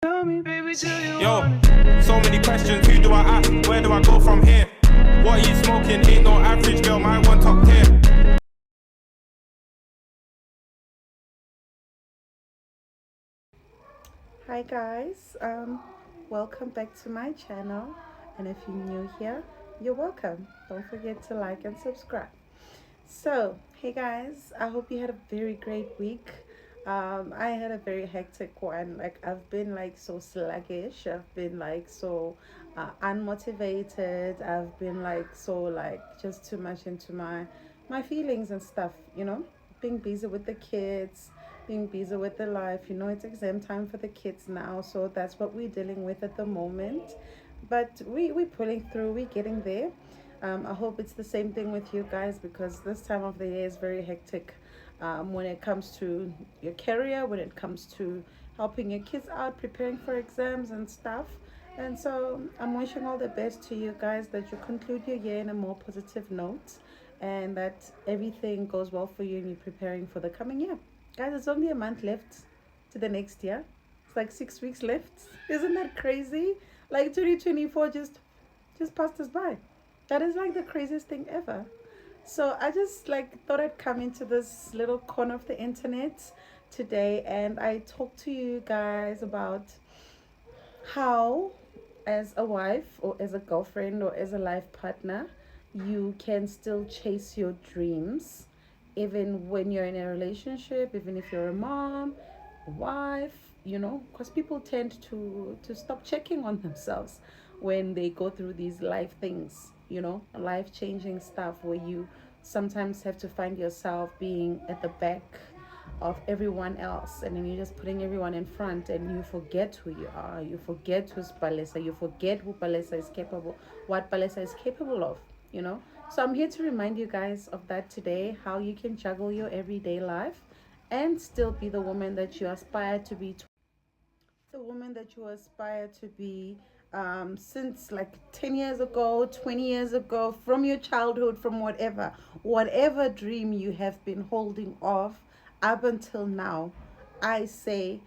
Yo, so many questions. Who do I ask? Where do I go from here? What are you smoking? Ain't no average girl, my one top tier. Hi guys, welcome back to my channel, and if you're new here, you're welcome. Don't forget to like and subscribe. So hey guys, I hope you had a very great week. I had a very hectic one. Like, I've been like so sluggish, I've been like so unmotivated, I've been like so like just too much into my feelings and stuff, being busy with the kids, being busy with the life. It's exam time for the kids now, so that's what we're dealing with at the moment. But we're pulling through, we're getting there. I hope it's the same thing with you guys, because this time of the year is very hectic, when it comes to your career, when it comes to helping your kids out, preparing for exams and stuff. And so I'm wishing all the best to you guys, that you conclude your year in a more positive note, and that everything goes well for you and you're preparing for the coming year. Guys, it's only a month left to the next year. It's like 6 weeks left. Isn't that crazy? Like 2024 just passed us by. That is like the craziest thing ever. So I just like thought I'd come into this little corner of the internet today, and I talk to you guys about how, as a wife or as a girlfriend or as a life partner, you can still chase your dreams even when you're in a relationship, even if you're a mom, a wife, because people tend to stop checking on themselves when they go through these life things, life changing stuff, where you sometimes have to find yourself being at the back of everyone else, and then you're just putting everyone in front, and you forget who you are, you forget who's Palesa, you forget who Palesa is capable, what Palesa is capable of, so I'm here to remind you guys of that today, how you can juggle your everyday life and still be the woman that you aspire to be, since like 10 years ago, 20 years ago, from your childhood, from whatever dream you have been holding off up until now. I say,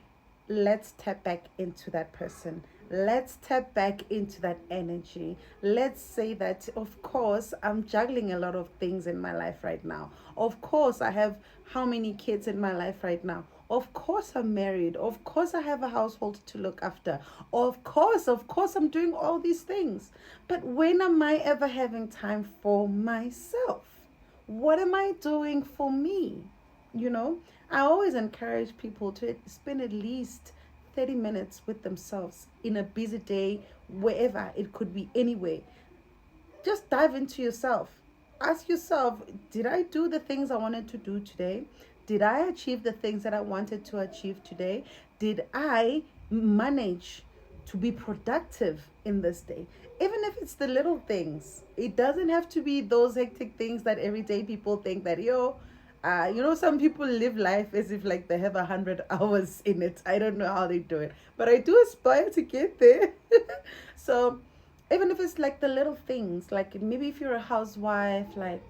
let's tap back into that person. Let's tap back into that energy. Let's say that, of course, I'm juggling a lot of things in my life right now. Of course, I have how many kids in my life right now? Of course, I'm married. Of course, I have a household to look after. Of course, I'm doing all these things. But when am I ever having time for myself? What am I doing for me? You know, I always encourage people to spend at least 30 minutes with themselves in a busy day, wherever it could be, anyway. Just dive into yourself. Ask yourself, did I do the things I wanted to do today? Did I achieve the things that I wanted to achieve today? Did I manage to be productive in this day? Even if it's the little things, it doesn't have to be those hectic things that everyday people think that, some people live life as if like they have 100 hours in it. I don't know how they do it, but I do aspire to get there. So even if it's like the little things, like maybe if you're a housewife, like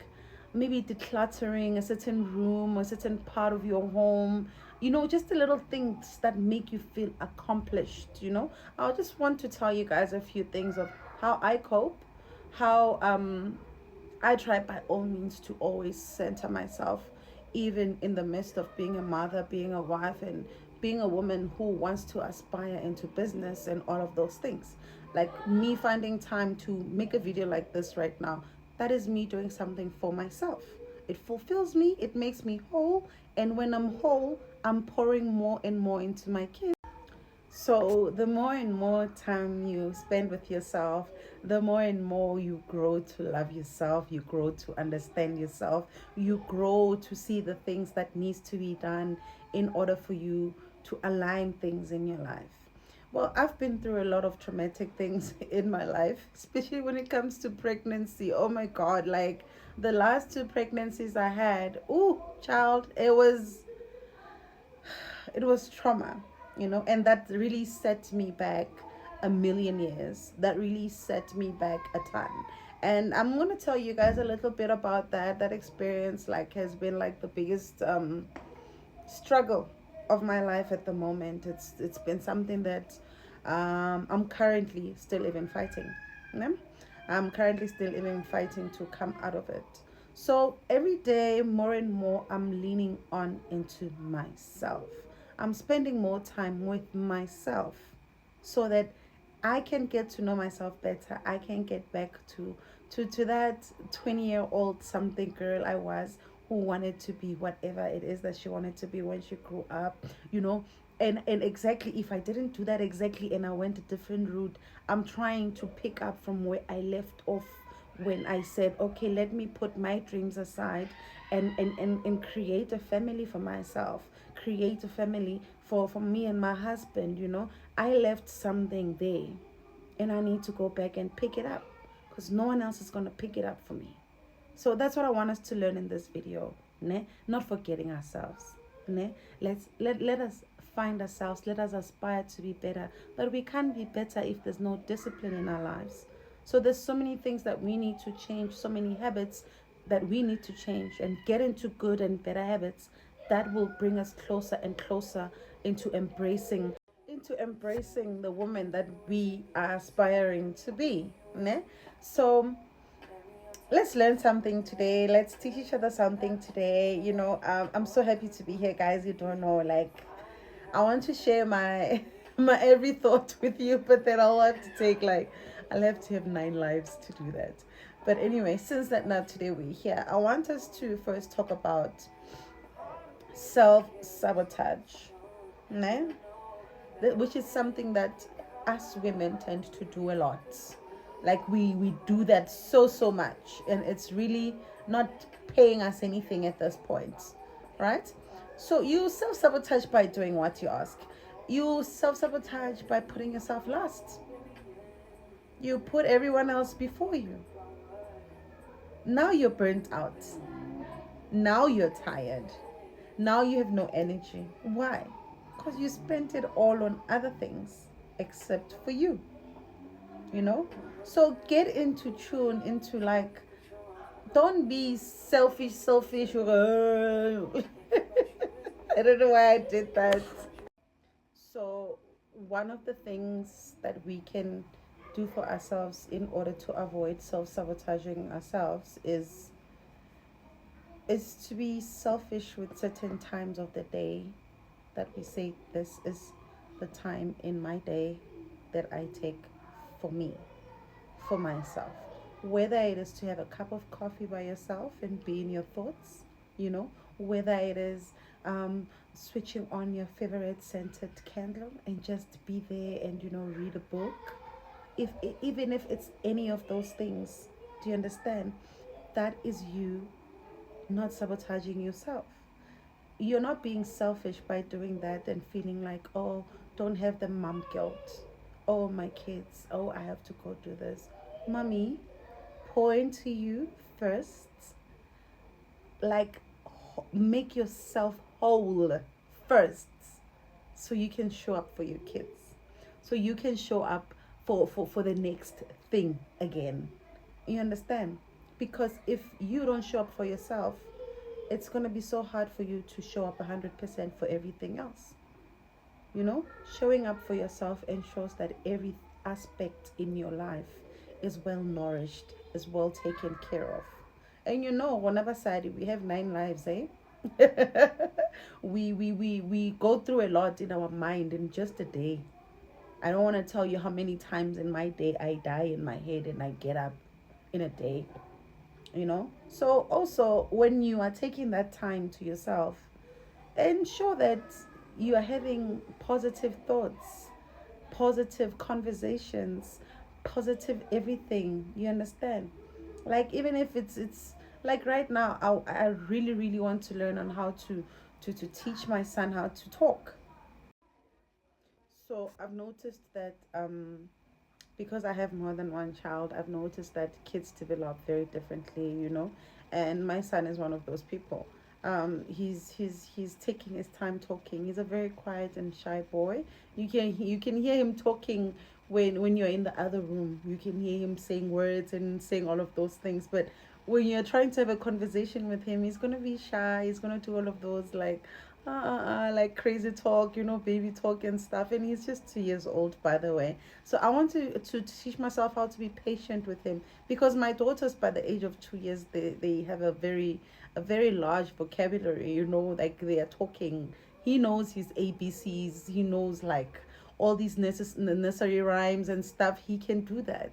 maybe decluttering a certain room or a certain part of your home, just the little things that make you feel accomplished. I just want to tell you guys a few things of how I cope, how I try by all means to always center myself, even in the midst of being a mother, being a wife, and being a woman who wants to aspire into business and all of those things. Like me finding time to make a video like this right now, that is me doing something for myself. It fulfills me, it makes me whole, and when I'm whole, I'm pouring more and more into my kids. So, the more and more time you spend with yourself, the more and more you grow to love yourself, you grow to understand yourself, you grow to see the things that needs to be done in order for you to align things in your life. Well, I've been through a lot of traumatic things in my life, especially when it comes to pregnancy. Oh my God, like the last two pregnancies I had, ooh, child, it was trauma, and that really set me back a million years. That really set me back a ton. And I'm going to tell you guys a little bit about that experience. Like, has been like the biggest struggle of my life at the moment. It's been something that I'm currently still even fighting. Yeah? I'm currently still even fighting to come out of it. So every day, more and more, I'm leaning on into myself. I'm spending more time with myself so that I can get to know myself better. I can get back to that 20-year-old something girl I was, who wanted to be whatever it is that she wanted to be when she grew up, you know. And exactly, if I didn't do that exactly and I went a different route, I'm trying to pick up from where I left off when I said, okay, let me put my dreams aside and create a family for myself, create a family for me and my husband, you know. I left something there and I need to go back and pick it up because no one else is going to pick it up for me. So that's what I want us to learn in this video. Ne? Not forgetting ourselves. Ne? Let us find ourselves. Let us aspire to be better. But we can't be better if there's no discipline in our lives. So there's so many things that we need to change, so many habits that we need to change and get into good and better habits that will bring us closer and closer into embracing the woman that we are aspiring to be. Ne? So let's learn something today. Let's teach each other something today. I'm so happy to be here, guys. You don't know, like, I want to share my my every thought with you, but then I'll have to have 9 lives to do that. But anyway, since that not today we're here, I want us to first talk about self-sabotage, ne? Which is something that us women tend to do a lot. Like we do that so much, and it's really not paying us anything at this point, right? So you self-sabotage by doing what you ask. You self-sabotage by putting yourself last. You put everyone else before you. Now you're burnt out. Now you're tired. Now you have no energy. Why? Because you spent it all on other things except for you. So get into tune, into, like, don't be selfish or I don't know why I did that. So one of the things that we can do for ourselves in order to avoid self-sabotaging ourselves is to be selfish with certain times of the day, that we say, this is the time in my day that I take for me, for myself. Whether it is to have a cup of coffee by yourself and be in your thoughts, whether it is switching on your favorite scented candle and just be there and read a book. Even if it's any of those things, do you understand? That is you not sabotaging yourself. You're not being selfish by doing that and feeling like, oh, don't have the mom guilt. Oh, my kids. Oh, I have to go do this. Mommy, pour into you first. Like, make yourself whole first so you can show up for your kids. So you can show up for the next thing again. You understand? Because if you don't show up for yourself, it's going to be so hard for you to show up 100% for everything else. Showing up for yourself ensures that every aspect in your life is well nourished, is well taken care of. And whenever side we have 9 lives, eh? we go through a lot in our mind in just a day. I don't want to tell you how many times in my day I die in my head and I get up in a day. So also, when you are taking that time to yourself, ensure that you are having positive thoughts, positive conversations, positive everything. You understand? Like, even if it's like right now, I really want to learn on how to teach my son how to talk. So I've noticed that because I have more than one child, I've noticed that kids develop very differently, and my son is one of those people. He's taking his time talking. He's a very quiet and shy boy. You can hear him talking when you're in the other room. You can hear him saying words and saying all of those things. But when you're trying to have a conversation with him, he's gonna be shy. He's gonna do all of those, like, like crazy talk, baby talk and stuff. And he's just 2 years old, by the way. So I want to teach myself how to be patient with him, because my daughters, by the age of 2 years, they have a very large vocabulary. Like they are talking. He knows his ABCs. He knows like all these necessary rhymes and stuff. He can do that.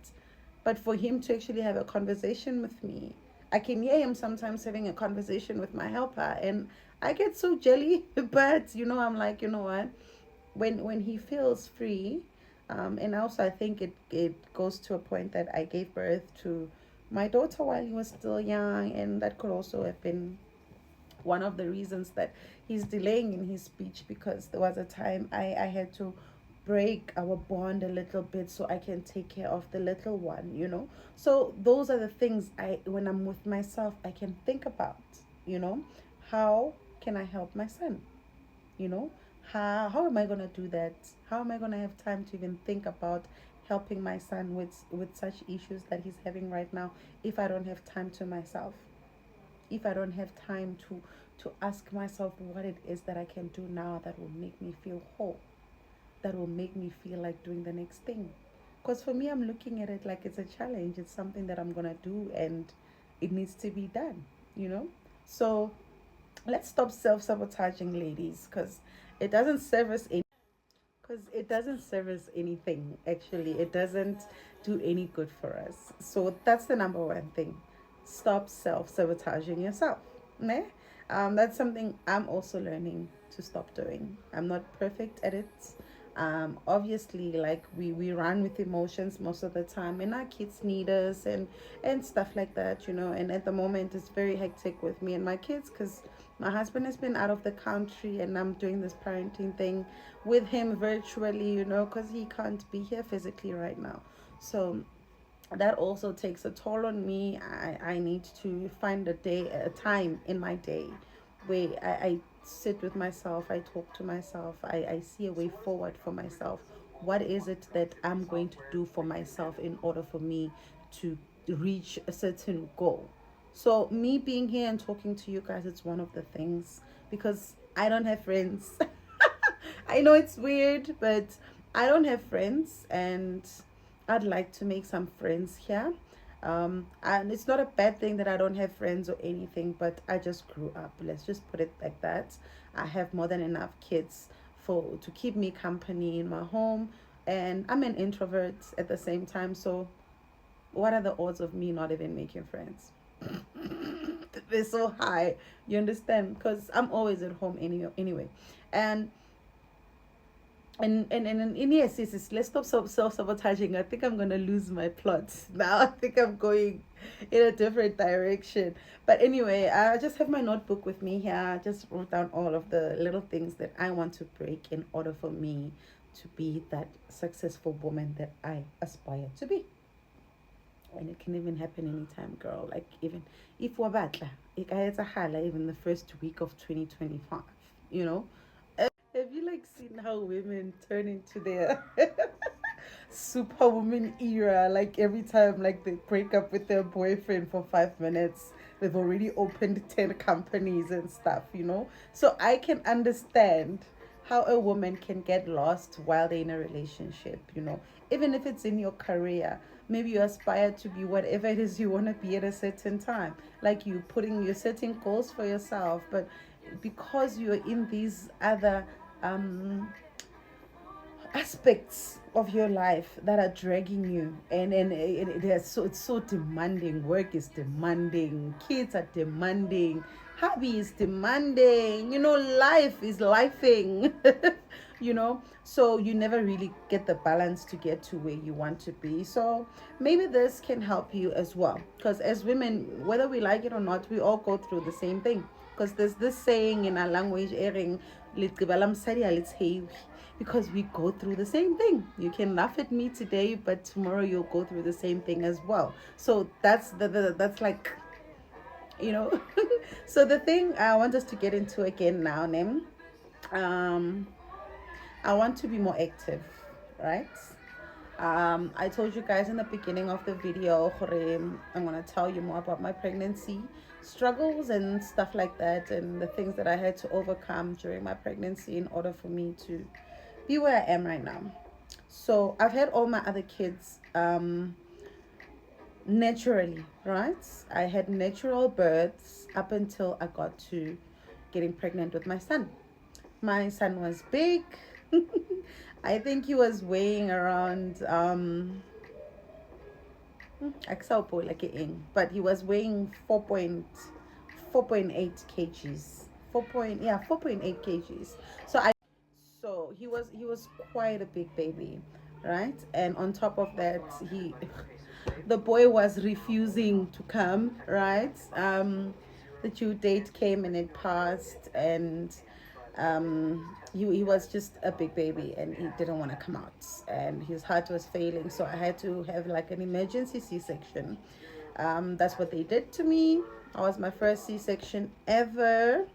But for him to actually have a conversation with me, I can hear him sometimes having a conversation with my helper, and I get so jelly. But I'm like, what? When he feels free, and also I think it goes to a point that I gave birth to my daughter while he was still young, and that could also have been one of the reasons that he's delaying in his speech, because there was a time I had to break our bond a little bit so I can take care of the little one. So those are the things when I'm with myself, I can think about, you know, how can I help my son? You know, how am I gonna do that? How am I gonna have time to even think about helping my son with such issues that he's having right now, if I don't have time to myself? If I don't have time to ask myself what it is that I can do now that will make me feel whole, that will make me feel like doing the next thing. Because for me, I'm looking at it like it's a challenge. It's something that I'm gonna do, and it needs to be done. So let's stop self-sabotaging, ladies, because it doesn't serve us any because it doesn't serve us anything. Actually, it doesn't do any good for us. So that's the number one thing. Stop self-sabotaging yourself. Ne? That's something I'm also learning to stop doing. I'm not perfect at it. Obviously, like we run with emotions most of the time, and our kids need us, and stuff like that. And at the moment it's very hectic with me and my kids, because my husband has been out of the country, and I'm doing this parenting thing with him virtually, because he can't be here physically right now. So that also takes a toll on me. I need to find a time in my day where I sit with myself, I talk to myself, I see a way forward for myself. What is it that I'm going to do for myself in order for me to reach a certain goal? So me being here and talking to you guys, it's one of the things, because I don't have friends. I know it's weird, but I don't have friends, and I'd like to make some friends here. And it's not a bad thing that I don't have friends or anything, but I just grew up. Let's just put it like that. I have more than enough kids to keep me company in my home, and I'm an introvert at the same time. So, what are the odds of me not even making friends? They're so high. You understand? Because I'm always at home anyway. And yes, let's stop self-sabotaging. I think I'm gonna lose my plot now. I think I'm going in a different direction. But anyway, I just have my notebook with me here. I just wrote down all of the little things that I want to break in order for me to be that successful woman that I aspire to be. And it can even happen anytime, girl. Like, even if wabatla, even the first week of 2025, you know. Have you like seen how women turn into their superwoman era? Like every time like they break up with their boyfriend for 5 minutes, they've already opened 10 companies and stuff. So I can understand how a woman can get lost while they're in a relationship. Even if it's in your career. Maybe you aspire to be whatever it is you want to be at a certain time. Like you're setting goals for yourself, but because you're in these other aspects of your life that are dragging you, and it's so demanding. Work is demanding, kids are demanding, hobby is demanding, life is lifing. So you never really get the balance to get to where you want to be. So maybe this can help you as well, because as women, whether we like it or not, we all go through the same thing. Because there's this saying in our language, because we go through the same thing. You can laugh at me today, but tomorrow you'll go through the same thing as well. So that's that's like, So the thing I want us to get into again now, I want to be more active, right? I told you guys in the beginning of the video, I'm gonna tell you more about my pregnancy struggles and stuff like that, and the things that I had to overcome during my pregnancy in order for me to be where I am right now. So I've had all my other kids naturally, right? I had natural births up until I got to getting pregnant with my son. My son was big. I think he was weighing around but he was weighing 4.8 kgs. 4.8 kgs. So he was quite a big baby, right? And on top of that, he the boy was refusing to come, right? The due date came and it passed, and he was just a big baby and he didn't want to come out, and his heart was failing, so I had to have like an emergency C-section. That's what they did to me. That was my first C-section ever.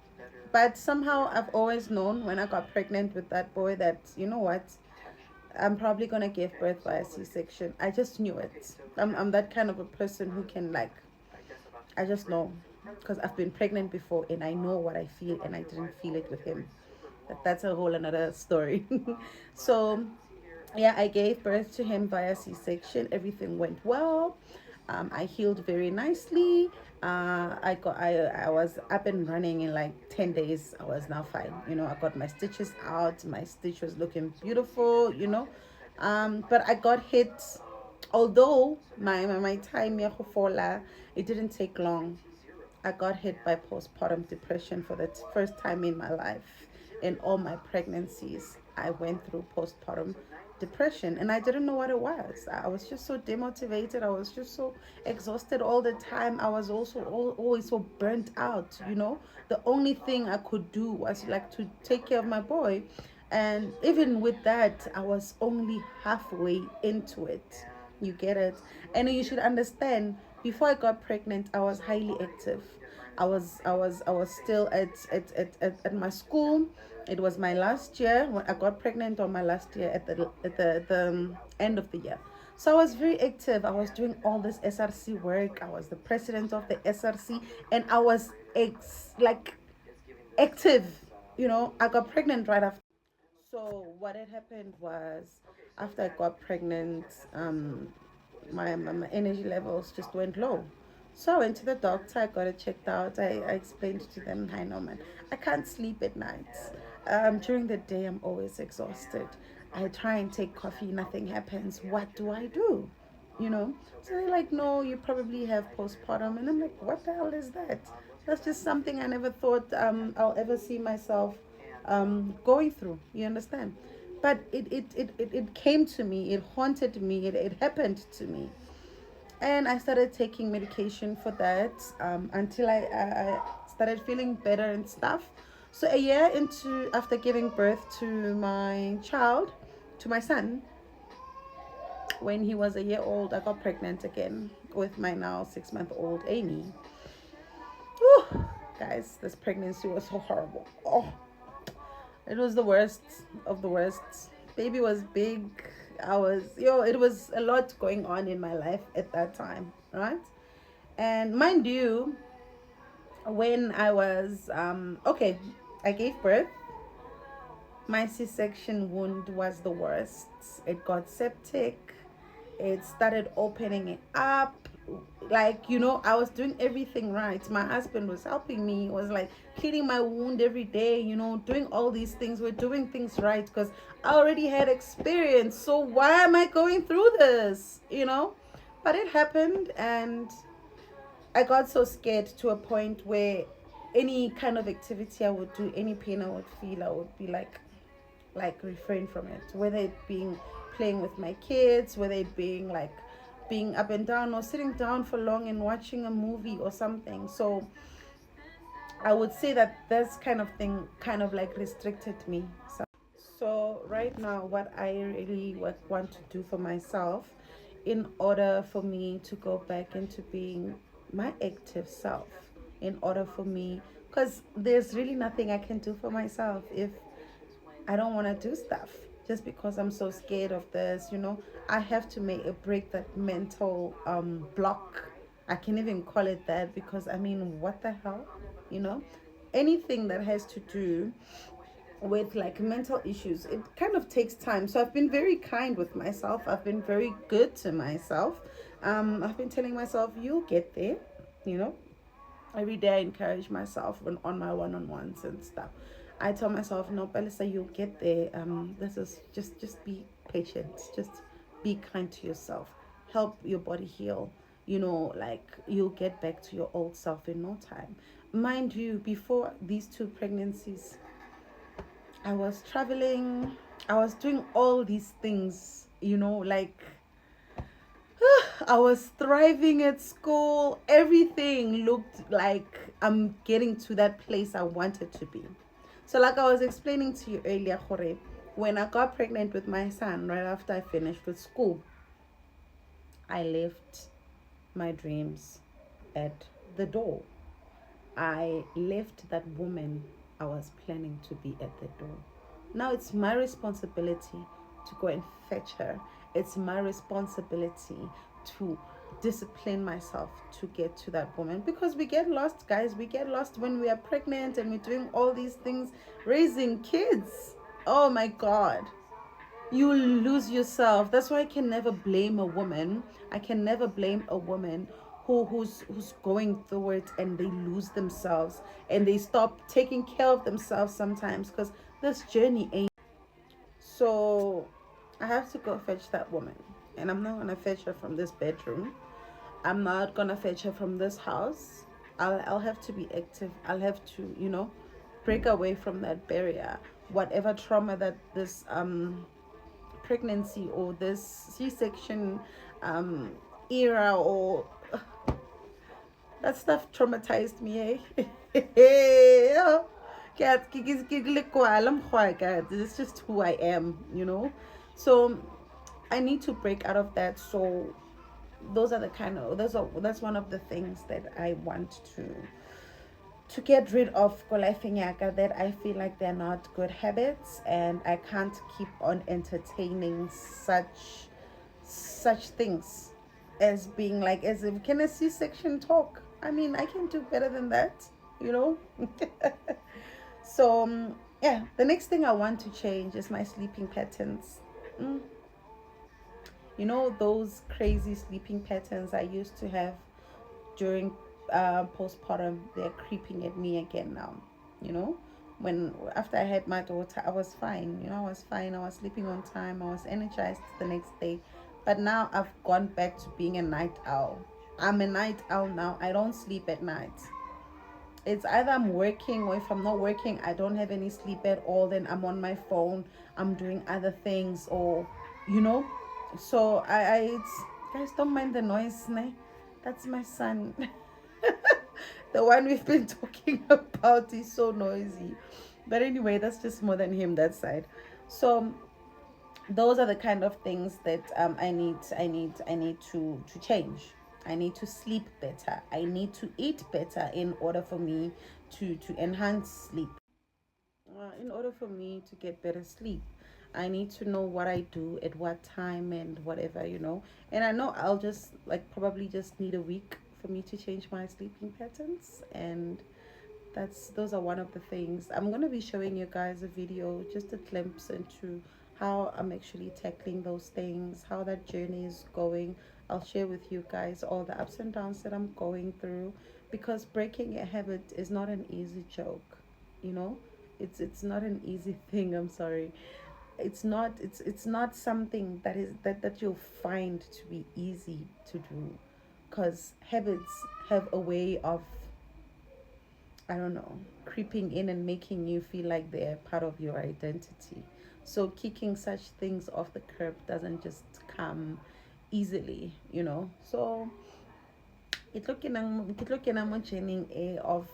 But somehow I've always known when I got pregnant with that boy that, you know what, I'm probably gonna give birth by a C-section. I just knew it. I'm that kind of a person who can, like, I just know, because I've been pregnant before and I know what I feel, and I didn't feel it with him. That's a whole another story. So yeah, I gave birth to him via C-section. Everything went well. I healed very nicely. I was up and running in like 10 days. I was now fine. I got my stitches out. My stitch was looking beautiful. But I got hit. Although my time here, it didn't take long. I got hit by postpartum depression for the first time in my life. In all my pregnancies, I went through postpartum depression, and I didn't know what it was. I was just so demotivated. I was just so exhausted all the time. I was also always so burnt out. The only thing I could do was like to take care of my boy, and even with that, I was only halfway into it. You get it? And you should understand, before I got pregnant, I was highly active. I was still at my school. It was my last year when I got pregnant, on my last year at the end of the year. So I was very active. I was doing all this SRC work. I was the president of the SRC, and I was like active. I got pregnant right after. So what had happened was, after I got pregnant, my energy levels just went low. So I went to the doctor. I got it checked out. I explained to them, "Hi, Norman, I can't sleep at night. During the day, I'm always exhausted. I try and take coffee, nothing happens. What do I do?" So they're like, "No, you probably have postpartum." And I'm like, "What the hell is that?" That's just something I never thought I'll ever see myself going through. You understand? But it came to me. It haunted me. It happened to me. And I started taking medication for that, until I started feeling better and stuff. So a year into, after giving birth to my child, to my son, when he was a year old, I got pregnant again with my now 6-month-old Amy. Whew, guys, this pregnancy was so horrible. Oh, it was the worst of the worst. Baby was big. It was a lot going on in my life at that time, right? And mind you, when I was, I gave birth. My C-section wound was the worst. It got septic. It started opening it up. Like, I was doing everything right. My husband was helping me. He was like cleaning my wound every day, doing all these things. We're doing things right because I already had experience. So why am I going through this? But it happened, and I got so scared to a point where any kind of activity I would do, any pain I would feel, I would be like refrain from it. Whether it being playing with my kids, whether it being like being up and down or sitting down for long and watching a movie or something. So I would say that this kind of thing kind of like restricted me. So right now, what I really want to do for myself, in order for me to go back into being my active self, in order for me, because there's really nothing I can do for myself if I don't want to do stuff. just because I'm so scared of this, I have to break that mental block. I can even call it that, because I mean, what the hell, you know? Anything that has to do with like mental issues, it kind of takes time. So I've been very kind with myself. I've been very good to myself. I've been telling myself, you'll get there, you know. Every day I encourage myself on my one-on-ones and stuff. I tell myself, no, Palisa, you'll get there. This is just be patient. Just be kind to yourself. Help your body heal. Like, you'll get back to your old self in no time. Mind you, before these two pregnancies, I was traveling. I was doing all these things, like I was thriving at school. Everything looked like I'm getting to that place I wanted to be. So like I was explaining to you earlier, Jorge, when I got pregnant with my son, right after I finished with school, I left my dreams at the door. I left that woman I was planning to be at the door. Now it's my responsibility to go and fetch her. It's my responsibility to discipline myself to get to that woman, because we get lost, guys. We get lost when we are pregnant and we're doing all these things, raising kids. Oh my God, you lose yourself. That's why I can never blame a woman. I can never blame a woman who's going through it and they lose themselves and they stop taking care of themselves sometimes, because this journey ain't. So I have to go fetch that woman, and I'm not gonna fetch her from this bedroom. I'm not gonna fetch her from this house. I'll have to be active. I'll have to break away from that barrier, whatever trauma that this pregnancy or this C-section era or that stuff traumatized me. It's just who I am. So I need to break out of that. So that's one of the things that I want to get rid of, that I feel like they're not good habits, and I can't keep on entertaining such things as being like, as if can a C-section talk. I mean, I can do better than that. So yeah, the next thing I want to change is my sleeping patterns. Those crazy sleeping patterns I used to have during postpartum, they're creeping at me again now. When after I had my daughter, I was fine. I was fine. I was sleeping on time. I was energized the next day. But now I've gone back to being a night owl. I'm a night owl now. I don't sleep at night. It's either I'm working, or if I'm not working, I don't have any sleep at all. Then I'm on my phone. I'm doing other things, or So guys, don't mind the noise, ne? That's my son. The one we've been talking about is so noisy. But anyway, that's just more than him, that side. So those are the kind of things that I need to change. I need to sleep better. I need to eat better in order for me to enhance sleep. In order for me to get better sleep, I need to know what I do at what time and whatever. And I know I'll just probably just need a week for me to change my sleeping patterns, and those are one of the things. I'm going to be showing you guys a video, just a glimpse into how I'm actually tackling those things, how that journey is going. I'll share with you guys all the ups and downs that I'm going through, because breaking a habit is not an easy joke. It's not an easy thing. I'm sorry. It's not something that you'll find to be easy to do, because habits have a way of, I don't know, creeping in and making you feel like they're part of your identity. So kicking such things off the curb doesn't just come easily. So it's looking at journey of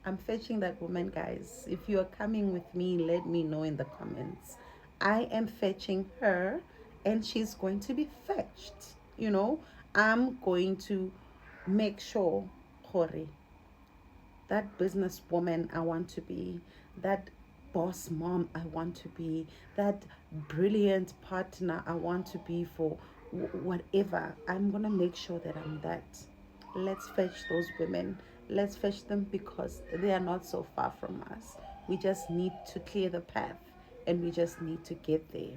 I'm fetching that woman, guys. If you are coming with me, let me know in the comments. I am fetching her, and she's going to be fetched. I'm going to make sure, Jorge, that businesswoman I want to be, that boss mom I want to be, that brilliant partner I want to be for whatever. I'm gonna make sure that I'm that. Let's fetch those women. Let's fetch them because they are not so far from us. We just need to clear the path and we just need to get there.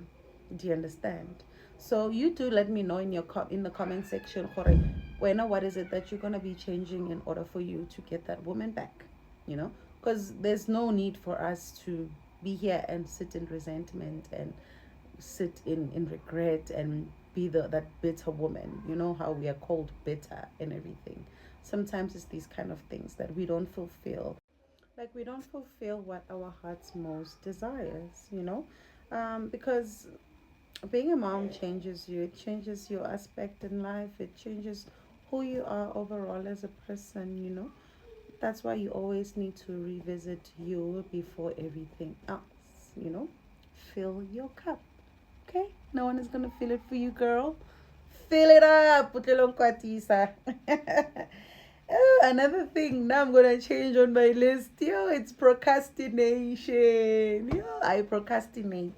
Do you understand? So you do let me know in your in the comment section, Jorge, what is it that you're gonna be changing in order for you to get that woman back? You know, because there's no need for us to be here and sit in resentment and sit in regret and be that bitter woman. You know how we are called bitter and everything. Sometimes it's these kind of things that we don't fulfill. Like we don't fulfill what our hearts most desires, because being a mom changes you. It changes your aspect in life. It changes who you are overall as a person. That's why you always need to revisit you before everything else. Fill your cup. Okay? No one is going to fill it for you, girl. Fill it up. Another thing now I'm going to change on my list. It's procrastination. I procrastinate.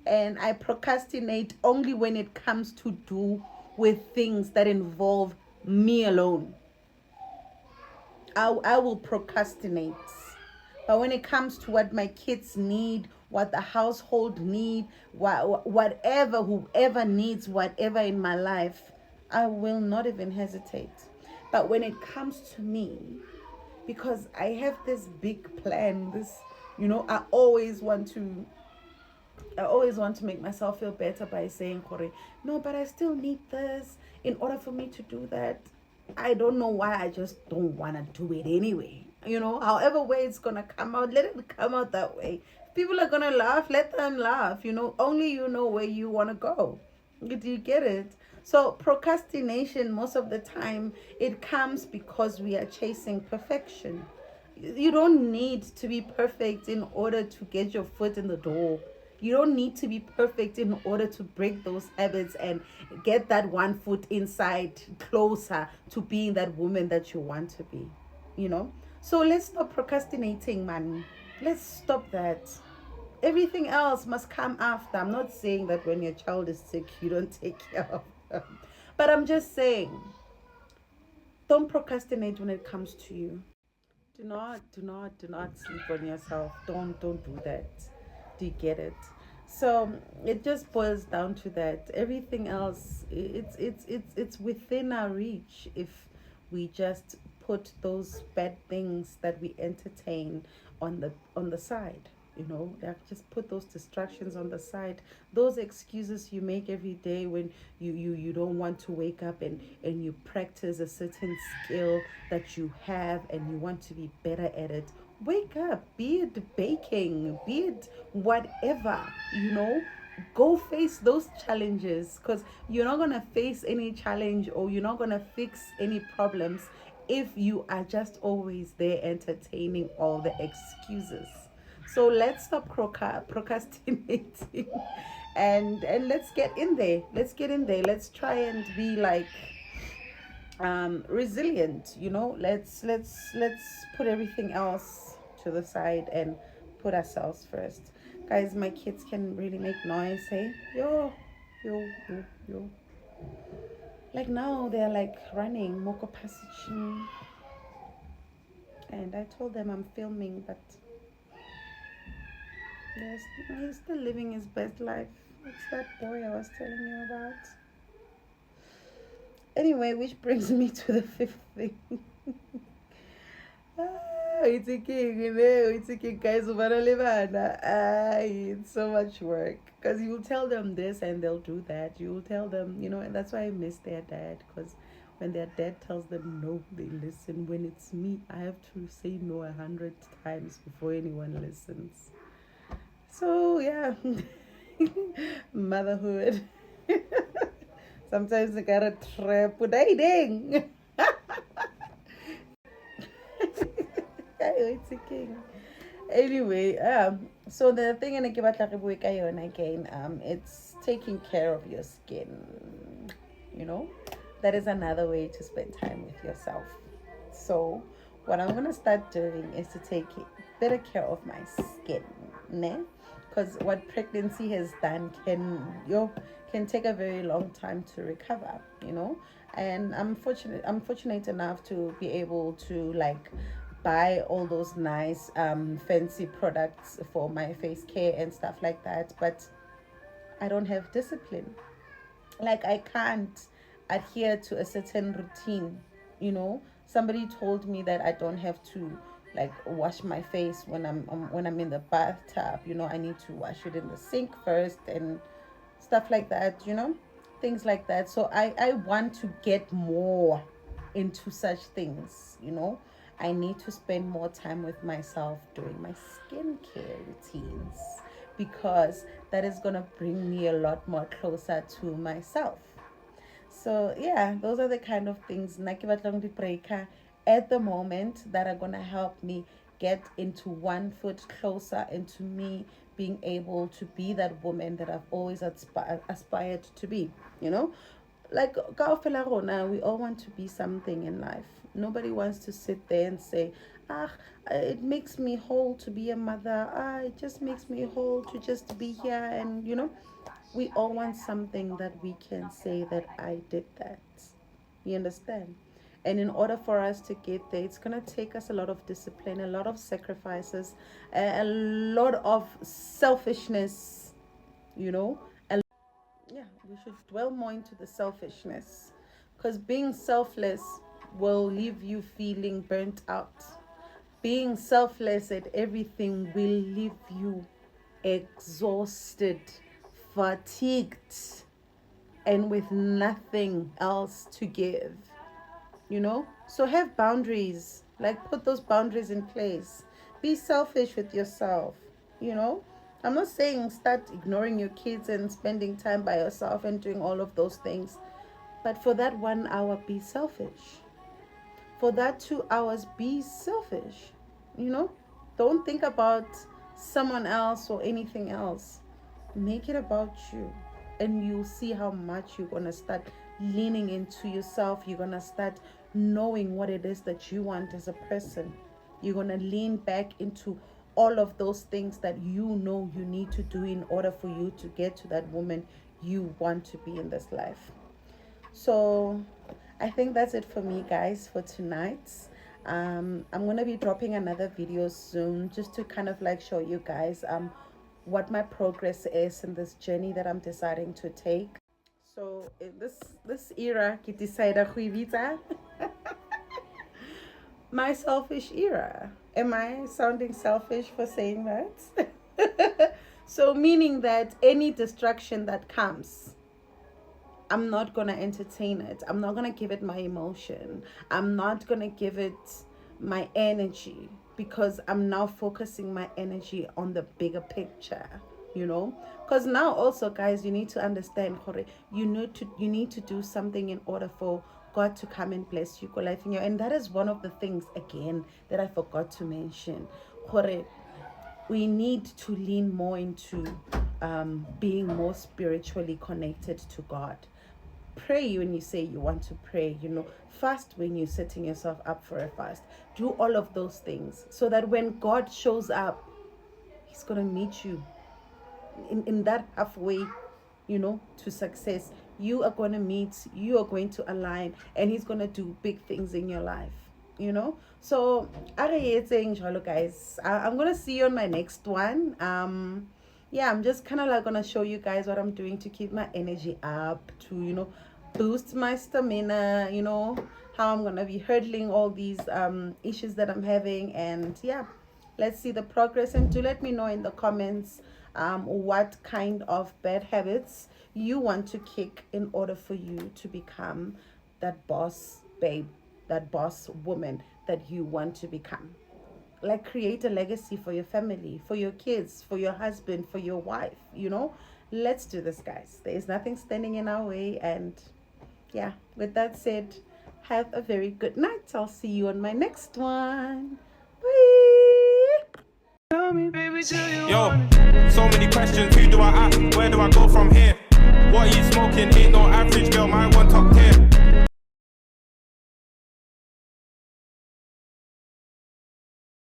And I procrastinate only when it comes to do with things that involve me alone. I will procrastinate. But when it comes to what my kids need, what the household need, whatever, whoever needs whatever in my life, I will not even hesitate. But when it comes to me, because I have this big plan, I always want to make myself feel better by saying, Corey, no, but I still need this in order for me to do that. I don't know why, I just don't want to do it anyway. However way it's going to come out, let it come out that way. If people are going to laugh, let them laugh. Only you know where you want to go. Do you get it? So procrastination, most of the time, it comes because we are chasing perfection. You don't need to be perfect in order to get your foot in the door. You don't need to be perfect in order to break those habits and get that one foot inside closer to being that woman that you want to be. So let's stop procrastinating, man. Let's stop that. Everything else must come after. I'm not saying that when your child is sick, you don't take care of them. But I'm just saying, don't procrastinate when it comes to you. Do not sleep on yourself. Don't do that. Do you get it? So it just boils down to that. Everything else, it's within our reach if we just put those bad things that we entertain on the side. Just put those distractions on the side. Those excuses you make every day when you don't want to wake up and you practice a certain skill that you have and you want to be better at it. Wake up, be it baking, be it whatever, go face those challenges, because you're not going to face any challenge or you're not going to fix any problems if you are just always there entertaining all the excuses. So let's stop procrastinating and let's get in there. Let's try and be like resilient. Let's put everything else to the side and put ourselves first. Guys, my kids can really make noise. Hey, yo. Like now they're like running moko passage, and I told them I'm filming, but he's still living his best life. It's that boy I was telling you about. Anyway, which brings me to the fifth thing. It's a king, guys. It's so much work, because you will tell them this and they'll do that. You will tell them, and that's why I miss their dad, because when their dad tells them no, they listen. When it's me, I have to say no 100 times before anyone listens. So yeah, motherhood. Sometimes I gotta trap with dating. It's a king. Anyway, so the thing in again, it's taking care of your skin. That is another way to spend time with yourself. So what I'm gonna start doing is to take better care of my skin, ne? Because what pregnancy has done can take a very long time to recover, and I'm fortunate enough to be able to like buy all those nice fancy products for my face care and stuff like that, but I don't have discipline. Like, I can't adhere to a certain routine. Somebody told me that I don't have to like wash my face when I'm in the bathtub. I need to wash it in the sink first and stuff like that, things like that. So I want to get more into such things. I need to spend more time with myself doing my skincare routines, because that is going to bring me a lot more closer to myself. So yeah, those are the kind of things at the moment that are going to help me get into one foot closer into me being able to be that woman that I've always aspired to be. Like kaofela rona, we all want to be something in life. Nobody wants to sit there and say, it makes me whole to be a mother. It just makes me whole to just be here. And we all want something that we can say that I did that. You understand? And in order for us to get there, it's going to take us a lot of discipline, a lot of sacrifices, a lot of selfishness, yeah, we should dwell more into the selfishness, because being selfless will leave you feeling burnt out. Being selfless at everything will leave you exhausted, fatigued, and with nothing else to give. So have boundaries. Like, put those boundaries in place. Be selfish with yourself. I'm not saying start ignoring your kids and spending time by yourself and doing all of those things, but for that 1 hour, be selfish. For that 2 hours, be selfish. Don't think about someone else or anything else. Make it about you, and you'll see how much you're gonna start leaning into yourself. You're gonna start knowing what it is that you want as a person. You're gonna lean back into all of those things that you need to do in order for you to get to that woman you want to be in this life. So I think that's it for me, guys, for tonight. I'm gonna be dropping another video soon, just to kind of like show you guys what my progress is in this journey that I'm deciding to take. So in this era, I decided my selfish era. Am I sounding selfish for saying that? So meaning that any distraction that comes, I'm not going to entertain it. I'm not going to give it my emotion. I'm not going to give it my energy, because I'm now focusing my energy on the bigger picture, because now also, guys, you need to understand, you need to do something in order for God to come and bless you, and that is one of the things again that I forgot to mention. We need to lean more into being more spiritually connected to God. Pray when you say you want to pray, fast when you're setting yourself up for a fast. Do all of those things so that when God shows up, He's going to meet you in that halfway, to success. You are going to meet, you are going to align, and He's going to do big things in your life, So, guys, I'm going to see you on my next one. Yeah, I'm just kind of like going to show you guys what I'm doing to keep my energy up, to, boost my stamina, how I'm going to be hurdling all these issues that I'm having. And yeah, let's see the progress. And do let me know in the comments what kind of bad habits you want to kick in order for you to become that boss babe, that boss woman that you want to become. Like, create a legacy for your family, for your kids, for your husband, for your wife, Let's do this, guys. There is nothing standing in our way. And yeah, with that said, have a very good night. I'll see you on my next one. Bye. Yo, so many questions. Who do I ask? Where do I go?